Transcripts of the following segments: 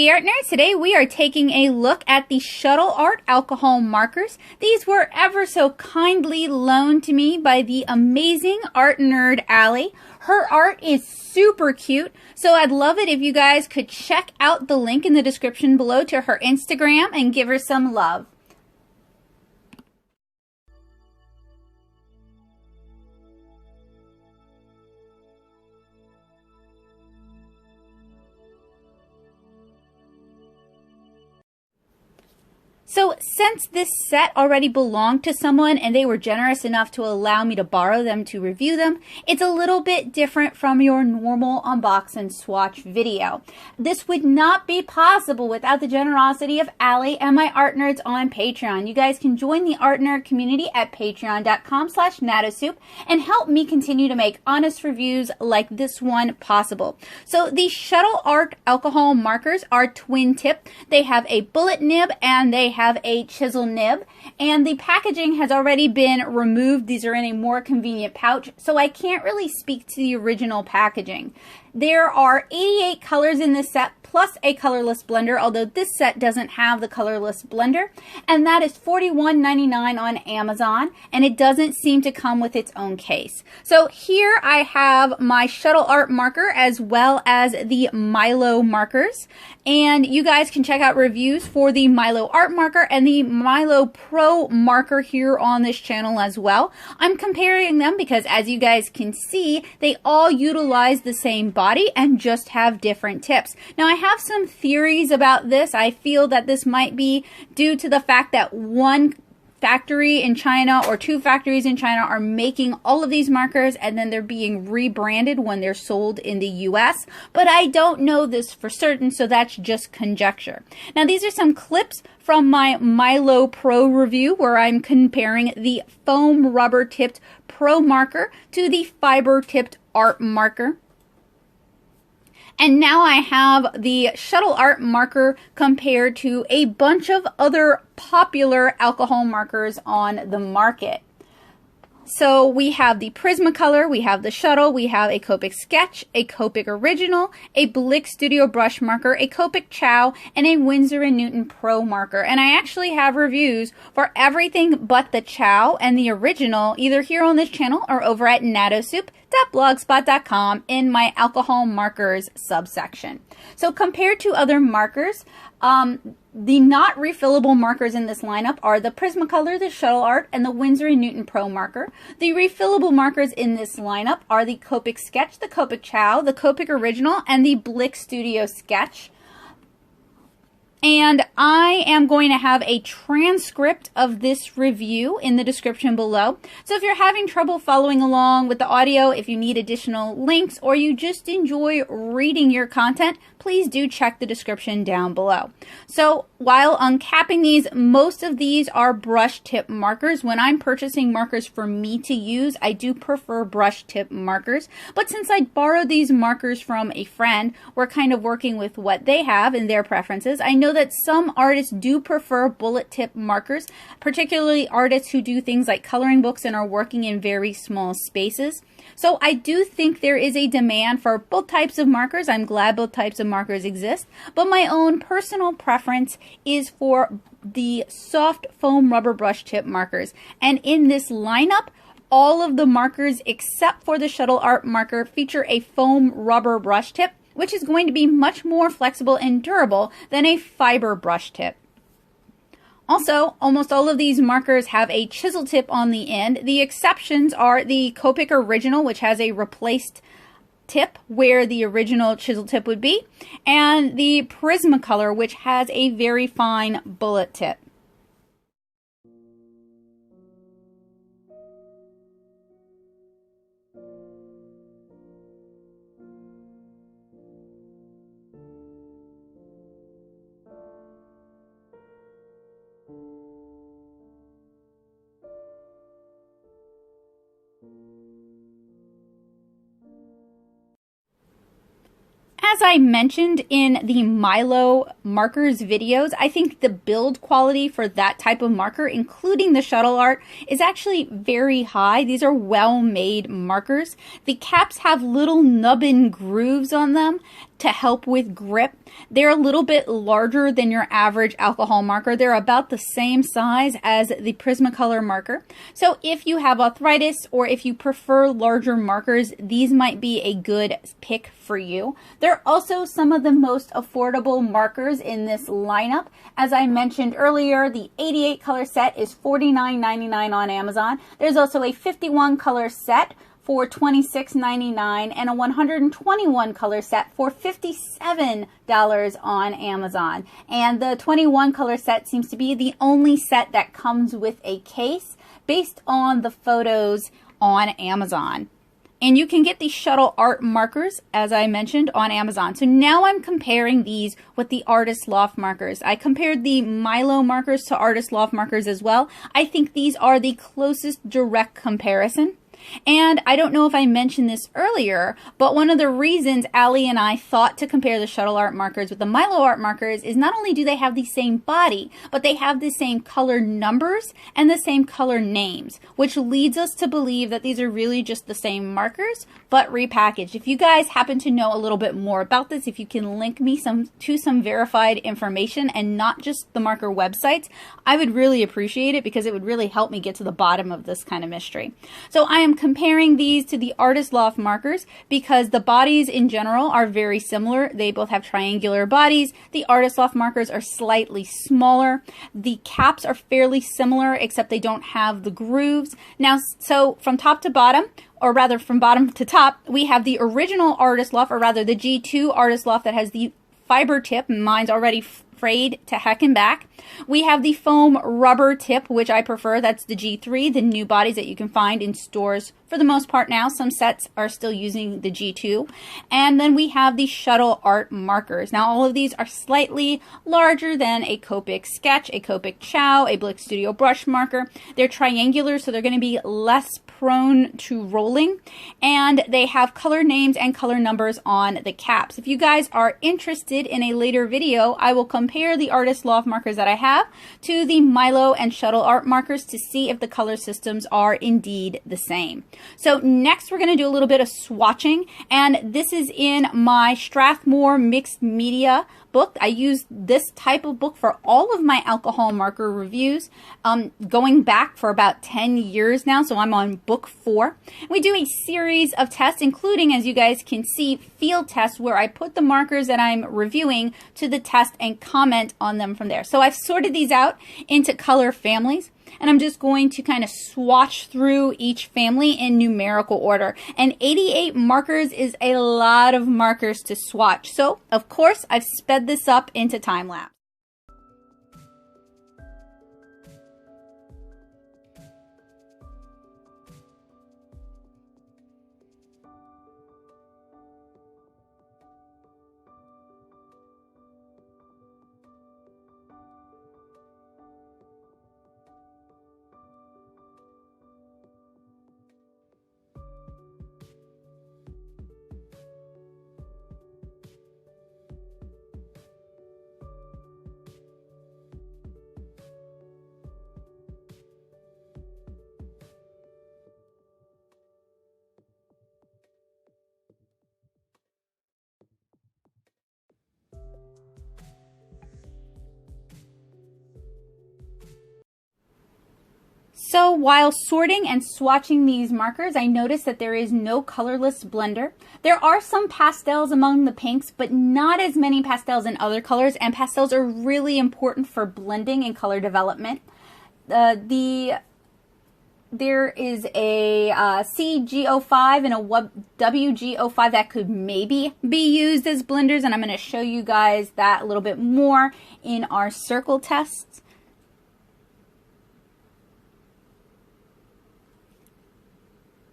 Hey Artnerds, today we are taking a look at the ShuttleArt alcohol markers. These were ever so kindly loaned to me by the amazing art nerd Allie. Her art is super cute, so I'd love it if you guys could check out the link in the description below to her Instagram and give her some love. So since this set already belonged to someone and they were generous enough to allow me to borrow them to review them, it's a little bit different from your normal unbox and swatch video. This would not be possible without the generosity of Allie and my art nerds on Patreon. You guys can join the art nerd community at patreon.com/natosoup and help me continue to make honest reviews like this one possible. So the ShuttleArt alcohol markers are twin tip. They have a bullet nib and they have a chisel nib, and the packaging has already been removed. These are in a more convenient pouch, so I can't really speak to the original packaging. There are 88 colors in this set, plus a colorless blender, although this set doesn't have the colorless blender, and that is $41.99 on Amazon, and it doesn't seem to come with its own case. So here I have my ShuttleArt marker as well as the Milo markers, and you guys can check out reviews for the Milo art marker and the Milo Pro marker here on this channel as well. I'm comparing them because, as you guys can see, they all utilize the same body and just have different tips. Now, I have some theories about this. I feel that this might be due to the fact that one factory in China or two factories in China are making all of these markers and then they're being rebranded when they're sold in the US, but I don't know this for certain, so that's just conjecture. Now, these are some clips from my Milo Pro review where I'm comparing the foam rubber tipped Pro marker to the fiber tipped Art marker. And now I have the ShuttleArt marker compared to a bunch of other popular alcohol markers on the market. So we have the Prismacolor, we have the Shuttle, we have a Copic Sketch, a Copic Original, a Blick Studio Brush Marker, a Copic Ciao, and a Winsor and Newton Pro Marker. And I actually have reviews for everything but the Ciao and the Original, either here on this channel or over at natosoup.blogspot.com in my alcohol markers subsection. So compared to other markers, the not refillable markers in this lineup are the Prismacolor, the ShuttleArt, and the Winsor and Newton Pro marker. The refillable markers in this lineup are the Copic Sketch, the Copic Ciao, the Copic Original, and the Blick Studio Sketch. And I am going to have a transcript of this review in the description below. So if you're having trouble following along with the audio, if you need additional links, or you just enjoy reading your content, please do check the description down below. So while uncapping these, most of these are brush tip markers. When I'm purchasing markers for me to use, I do prefer brush tip markers. But since I borrowed these markers from a friend, we're kind of working with what they have and their preferences. I know that some artists do prefer bullet tip markers, particularly artists who do things like coloring books and are working in very small spaces. So I do think there is a demand for both types of markers. I'm glad both types of markers exist, but my own personal preference is for the soft foam rubber brush tip markers. And in this lineup, all of the markers except for the ShuttleArt marker feature a foam rubber brush tip, which is going to be much more flexible and durable than a fiber brush tip. Also, almost all of these markers have a chisel tip on the end. The exceptions are the Copic Original, which has a replaced tip where the original chisel tip would be, and the Prismacolor, which has a very fine bullet tip. As I mentioned in the Milo markers videos, I think the build quality for that type of marker, including the ShuttleArt, is actually very high. These are well-made markers. The caps have little nubbin grooves on them, to help with grip. They're a little bit larger than your average alcohol marker. They're about the same size as the Prismacolor marker. So if you have arthritis or if you prefer larger markers, these might be a good pick for you. They're also some of the most affordable markers in this lineup. As I mentioned earlier, the 88 color set is $49.99 on Amazon. There's also a 51 color set for $26.99 and a 121 color set for $57 on Amazon. And the 21 color set seems to be the only set that comes with a case based on the photos on Amazon. And you can get the ShuttleArt markers, as I mentioned, on Amazon. So now I'm comparing these with the Artist Loft markers. I compared the Milo markers to Artist Loft markers as well. I think these are the closest direct comparison. And I don't know if I mentioned this earlier, but one of the reasons Allie and I thought to compare the ShuttleArt markers with the Milo art markers is not only do they have the same body, but they have the same color numbers and the same color names, which leads us to believe that these are really just the same markers, but repackaged. If you guys happen to know a little bit more about this, if you can link me to some verified information and not just the marker websites, I would really appreciate it because it would really help me get to the bottom of this kind of mystery. So I am comparing these to the Artist Loft markers because the bodies in general are very similar. They both have triangular bodies. The Artist Loft markers are slightly smaller. The caps are fairly similar except they don't have the grooves. Now, so from top to bottom, or rather from bottom to top, we have the original Artist Loft, or rather the G2 Artist Loft that has the fiber tip. Mine's already frayed to heck and back. We have the foam rubber tip, which I prefer. That's the G3, the new bodies that you can find in stores for the most part now. Some sets are still using the G2. And then we have the ShuttleArt markers. Now all of these are slightly larger than a Copic Sketch, a Copic Ciao, a Blick Studio brush marker. They're triangular, so they're going to be less prone to rolling, and they have color names and color numbers on the caps. If you guys are interested, in a later video I will compare the Artist Loft markers that I have to the Milo and ShuttleArt markers to see if the color systems are indeed the same. So next we're going to do a little bit of swatching, and this is in my Strathmore mixed media book. I use this type of book for all of my alcohol marker reviews, going back for about 10 years now, so I'm on book 4. We do a series of tests, including, as you guys can see, field tests where I put the markers that I'm reviewing to the test and comment on them from there. So I've sorted these out into color families, and I'm just going to kind of swatch through each family in numerical order. And 88 markers is a lot of markers to swatch. So, of course, I've sped this up into time lapse. So while sorting and swatching these markers, I noticed that there is no colorless blender. There are some pastels among the pinks, but not as many pastels in other colors, and pastels are really important for blending and color development. There is a CG05 and a WG05 that could maybe be used as blenders, and I'm going to show you guys that a little bit more in our circle tests.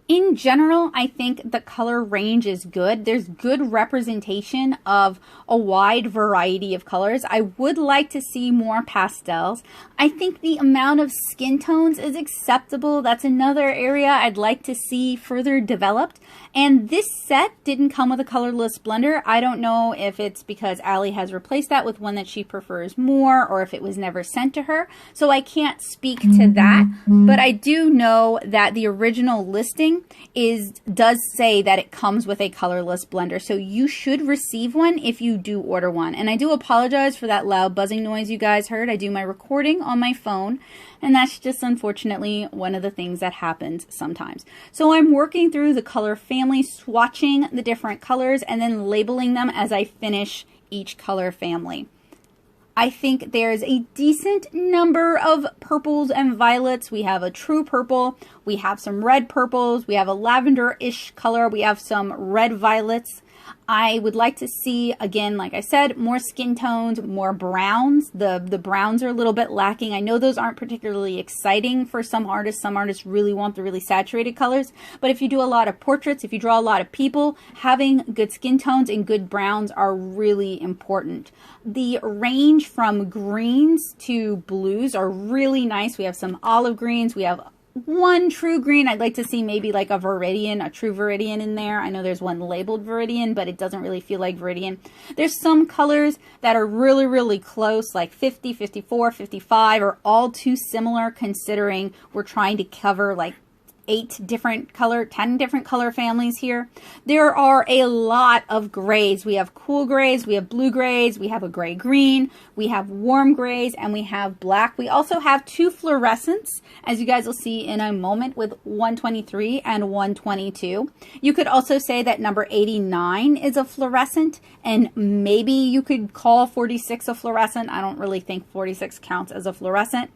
In general, I think the color range is good. There's good representation of a wide variety of colors. I would like to see more pastels. I think the amount of skin tones is acceptable. That's another area I'd like to see further developed. And this set didn't come with a colorless blender. I don't know if it's because Allie has replaced that with one that she prefers more, or if it was never sent to her. So I can't speak to that, but I do know that the original listing packaging does say that it comes with a colorless blender, so you should receive one if you do order one. And I do apologize for that loud buzzing noise you guys heard. I do my recording on my phone, and that's just unfortunately one of the things that happens sometimes. So I'm working through the color family, swatching the different colors, and then labeling them as I finish each color family. I think there's a decent number of purples and violets. We have a true purple, we have some red purples, we have a lavender-ish color, we have some red violets. I would like to see, again, like I said, more skin tones, more browns. The browns are a little bit lacking. I know those aren't particularly exciting for some artists. Some artists really want the really saturated colors. But if you do a lot of portraits, if you draw a lot of people, having good skin tones and good browns are really important. The range from greens to blues are really nice. We have some olive greens. We have one true green. I'd like to see maybe like a Viridian, a true Viridian in there. I know there's one labeled Viridian, but it doesn't really feel like Viridian. There's some colors that are really, really close, like 50, 54, 55, are all too similar considering we're trying to cover like 10 different color families here. There are a lot of grays. We have cool grays, we have blue grays, we have a gray green, we have warm grays, and we have black. We also have two fluorescents, as you guys will see in a moment, with 123 and 122. You could also say that number 89 is a fluorescent, and maybe you could call 46 a fluorescent. I don't really think 46 counts as a fluorescent.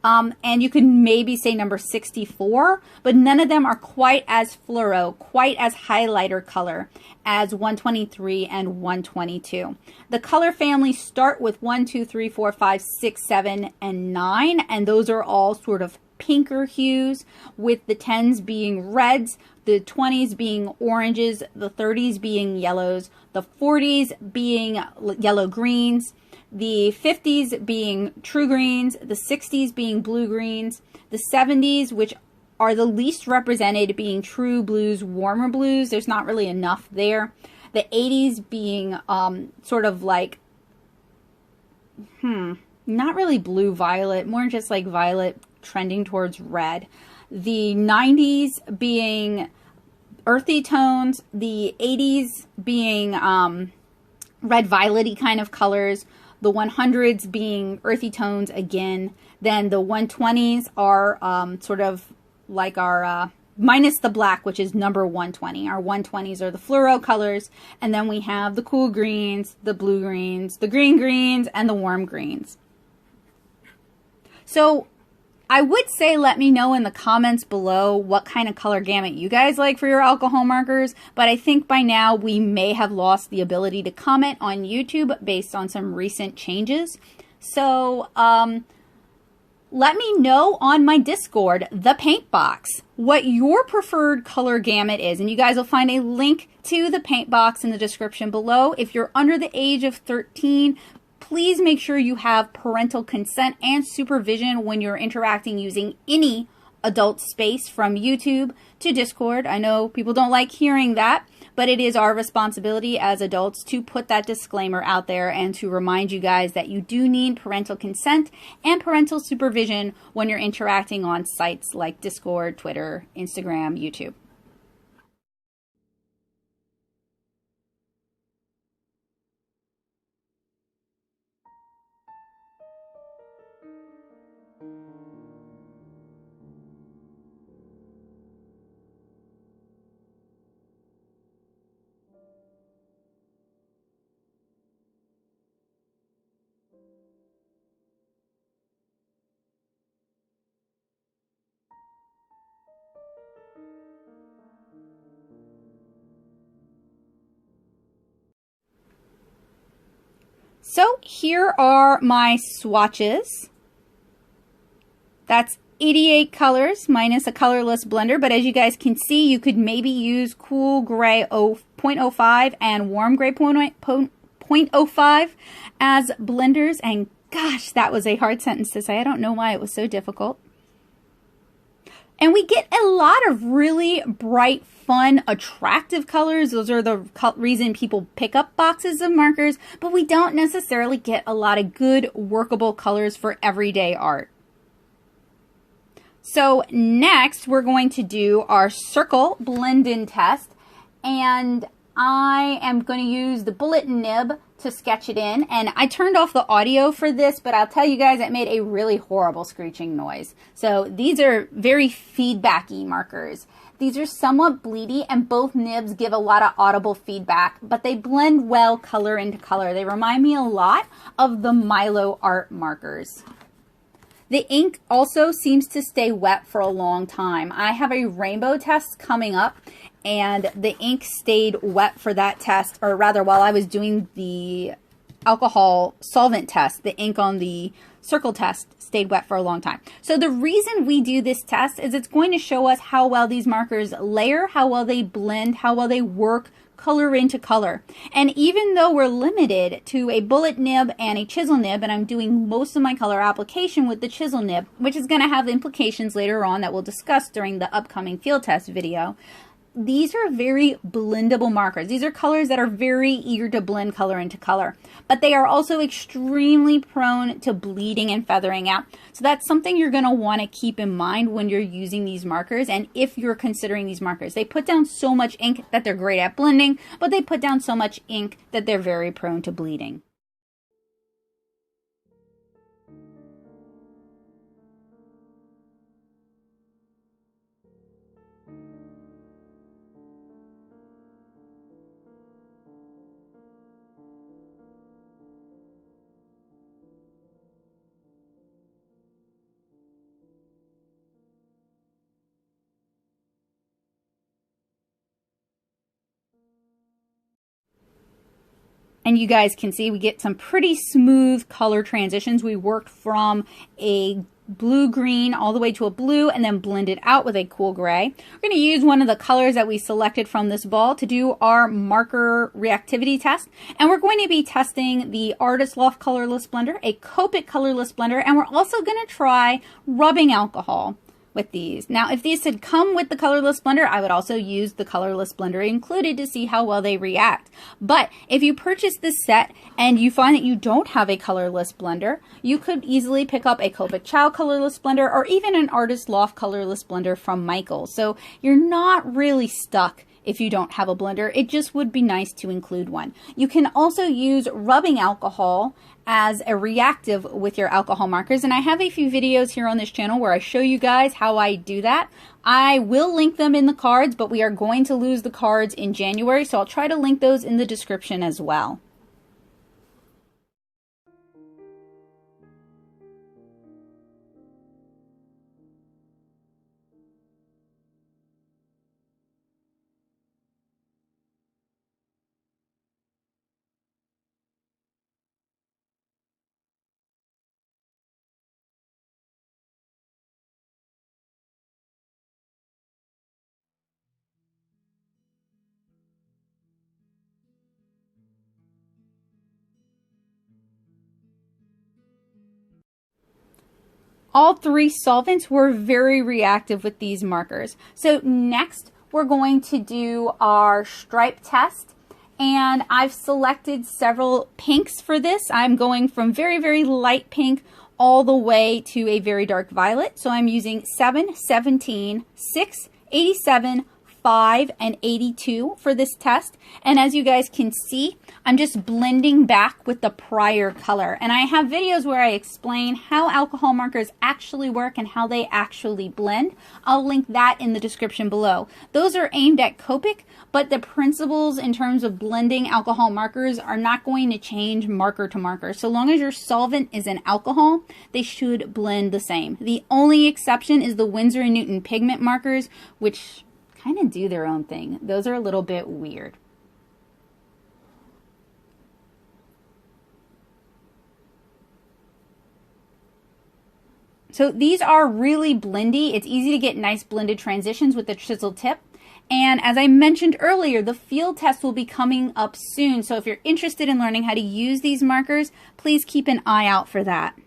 And you could maybe say number 64, but none of them are quite as fluoro, quite as highlighter color as 123 and 122. The color families start with 1, 2, 3, 4, 5, 6, 7, and 9, and those are all sort of pinker hues, with the 10s being reds, the 20s being oranges, the 30s being yellows, the 40s being yellow greens, the 50s being true greens, the 60s being blue greens, the 70s, which are the least represented, being true blues, warmer blues. There's not really enough there. The 80s being sort of like, not really blue violet, more just like violet trending towards red. The 90s being earthy tones, the 80s being red violet-y kind of colors, the 100s being earthy tones again. Then the 120s are sort of like our, minus the black, which is number 120. Our 120s are the fluoro colors. And then we have the cool greens, the blue greens, the green greens, and the warm greens. So I would say let me know in the comments below what kind of color gamut you guys like for your alcohol markers, but I think by now we may have lost the ability to comment on YouTube based on some recent changes. So let me know on my Discord, the Paint Box, what your preferred color gamut is, and you guys will find a link to the Paint Box in the description below. If you're under the age of 13, please make sure you have parental consent and supervision when you're interacting using any adult space, from YouTube to Discord. I know people don't like hearing that, but it is our responsibility as adults to put that disclaimer out there and to remind you guys that you do need parental consent and parental supervision when you're interacting on sites like Discord, Twitter, Instagram, YouTube. So here are my swatches. That's 88 colors minus a colorless blender, but as you guys can see, you could maybe use cool gray 0.05 and warm gray 0.05 as blenders. And gosh, that was a hard sentence to say. I don't know why it was so difficult. And we get a lot of really bright, fun, attractive colors. Those are the reason people pick up boxes of markers, but we don't necessarily get a lot of good, workable colors for everyday art. So next we're going to do our circle blend-in test, and I am going to use the bullet nib to sketch it in, and I turned off the audio for this, but I'll tell you guys it made a really horrible screeching noise. So these are very feedbacky markers. These are somewhat bleedy, and both nibs give a lot of audible feedback, but they blend well color into color. They remind me a lot of the Milo art markers. The ink also seems to stay wet for a long time. I have a rainbow test coming up, and the ink stayed wet for that test, or rather while I was doing the alcohol solvent test, the ink on the circle test stayed wet for a long time. So the reason we do this test is it's going to show us how well these markers layer, how well they blend, how well they work color into color. And even though we're limited to a bullet nib and a chisel nib, and I'm doing most of my color application with the chisel nib, which is going to have implications later on that we'll discuss during the upcoming field test video, these are very blendable markers. These are colors that are very eager to blend color into color, but they are also extremely prone to bleeding and feathering out. So that's something you're going to want to keep in mind when you're using these markers, and if you're considering these markers. They put down so much ink that they're great at blending, but they put down so much ink that they're very prone to bleeding. And you guys can see we get some pretty smooth color transitions. We worked from a blue-green all the way to a blue and then blended out with a cool gray. We're going to use one of the colors that we selected from this ball to do our marker reactivity test. And we're going to be testing the Artist Loft colorless blender, a Copic colorless blender, and we're also going to try rubbing alcohol with these. Now, if these had come with the colorless blender, I would also use the colorless blender included to see how well they react. But if you purchase this set and you find that you don't have a colorless blender, you could easily pick up a Copic Ciao colorless blender or even an Artist Loft colorless blender from Michael. So you're not really stuck if you don't have a blender. It just would be nice to include one. You can also use rubbing alcohol as a reactive with your alcohol markers, and I have a few videos here on this channel where I show you guys how I do that. I will link them in the cards, but we are going to lose the cards in January, so I'll try to link those in the description as well. All three solvents were very reactive with these markers. So next we're going to do our stripe test, and I've selected several pinks for this. I'm going from very, very light pink all the way to a very dark violet. So I'm using 7, 17, 6, 87, 5, and 82 for this test. And as you guys can see, I'm just blending back with the prior color. And I have videos where I explain how alcohol markers actually work and how they actually blend. I'll link that in the description below. Those are aimed at Copic, but the principles in terms of blending alcohol markers are not going to change marker to marker. So long as your solvent is an alcohol, they should blend the same. The only exception is the Winsor and Newton pigment markers, which kind of do their own thing. Those are a little bit weird. So these are really blendy. It's easy to get nice blended transitions with the chisel tip. And as I mentioned earlier, the field test will be coming up soon. So if you're interested in learning how to use these markers, please keep an eye out for that.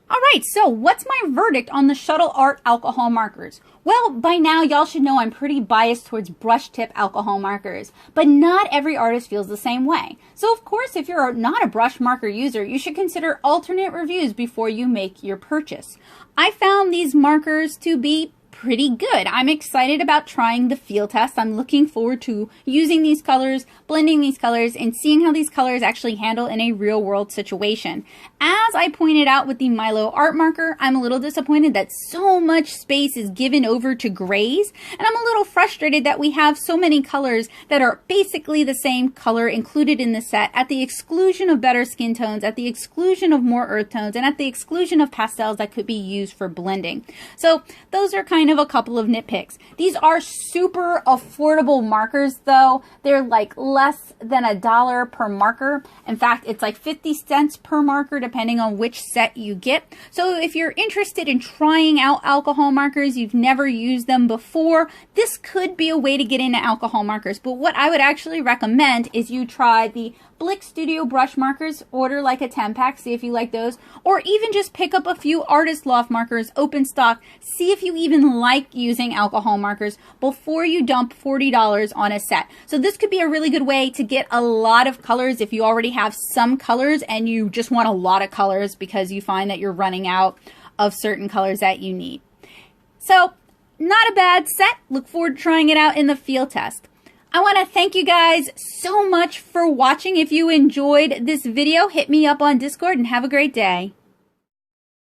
All right, so what's my verdict on the ShuttleArt alcohol markers? Well, by now y'all should know I'm pretty biased towards brush tip alcohol markers, but not every artist feels the same way. So of course, if you're not a brush marker user, you should consider alternate reviews before you make your purchase. I found these markers to be pretty good. I'm excited about trying the feel test. I'm looking forward to using these colors, blending these colors, and seeing how these colors actually handle in a real world situation. As I pointed out with the Milo art marker, I'm a little disappointed that so much space is given over to grays, and I'm a little frustrated that we have so many colors that are basically the same color included in the set at the exclusion of better skin tones, at the exclusion of more earth tones, and at the exclusion of pastels that could be used for blending. So those are kind of a couple of nitpicks. These are super affordable markers though. They're like less than $1 per marker. In fact, it's like 50 cents per marker depending on which set you get. So if you're interested in trying out alcohol markers, you've never used them before, this could be a way to get into alcohol markers. But what I would actually recommend is you try the Blick Studio brush markers, order like a 10-pack, see if you like those, or even just pick up a few Artist Loft markers, open stock, see if you even like using alcohol markers before you dump $40 on a set. So this could be a really good way to get a lot of colors if you already have some colors and you just want a lot of colors because you find that you're running out of certain colors that you need. So, not a bad set. Look forward to trying it out in the field test. I want to thank you guys so much for watching. If you enjoyed this video, hit me up on Discord and have a great day.